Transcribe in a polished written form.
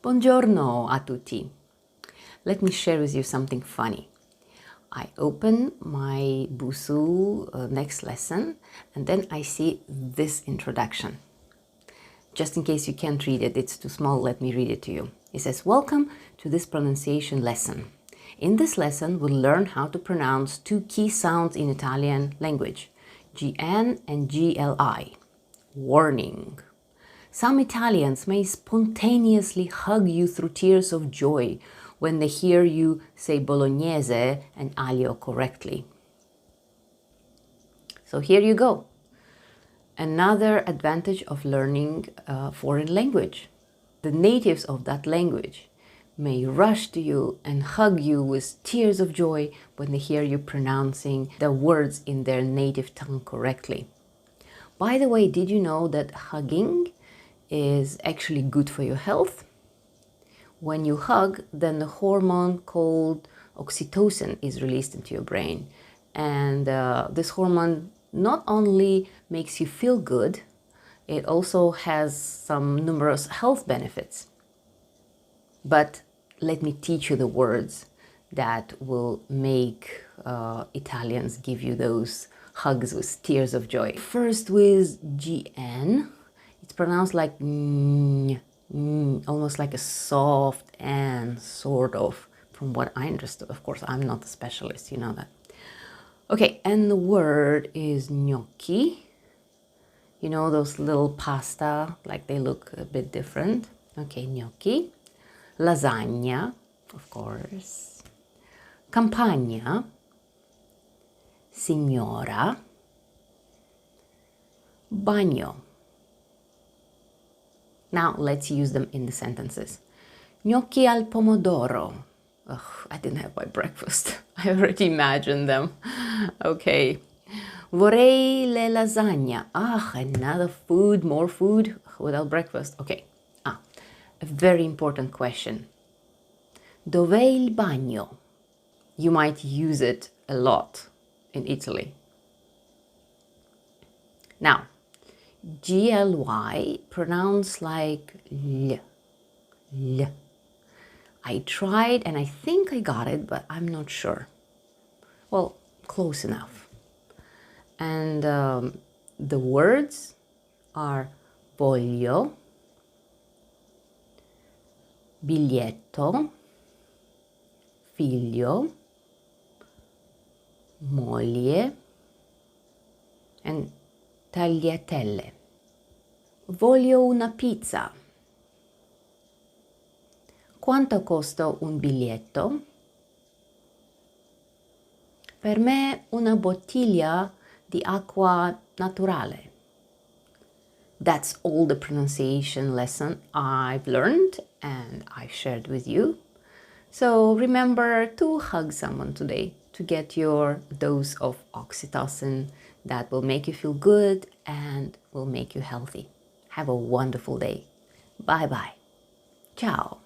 Buongiorno a tutti. Let me share with you something funny. I open my Busu next lesson and then I see this introduction. Just in case you can't read it, it's too small, let me read it to you. It says, welcome to this pronunciation lesson. In this lesson, we'll learn how to pronounce two key sounds in Italian language, GN and GLI. Warning. Some Italians may spontaneously hug you through tears of joy when they hear you say bolognese and aglio correctly. So here you go. Another advantage of learning a foreign language. The natives of that language may rush to you and hug you with tears of joy when they hear you pronouncing the words in their native tongue correctly. By the way, did you know that hugging is actually good for your health? When you hug, then the hormone called oxytocin is released into your brain. And this hormone not only makes you feel good, it also has some numerous health benefits. But let me teach you the words that will make Italians give you those hugs with tears of joy. First with GN, it's pronounced like almost like a soft N, sort of, from what I understood. Of course, I'm not a specialist, you know that. Okay, and the word is gnocchi. You know those little pasta, like they look a bit different. Okay, gnocchi. Lasagna, of course. Campagna. Signora. Bagno. Now let's use them in the sentences. Gnocchi al pomodoro. Ugh, I didn't have my breakfast. I already imagined them. Okay. Vorrei le lasagna. Ah, another food, more food without breakfast. Okay. A very important question. Dov'è il bagno? You might use it a lot in Italy. Now, GLY pronounced like L. L. I tried and I think I got it, but I'm not sure. Well, close enough. And the words are voglio, biglietto, figlio, moglie, and tagliatelle. Voglio una pizza. Quanto costa un biglietto? Per me una bottiglia di acqua naturale. That's all the pronunciation lesson I've learned and I shared with you. So remember to hug someone today to get your dose of oxytocin that will make you feel good and will make you healthy. Have a wonderful day. Bye-bye. Ciao.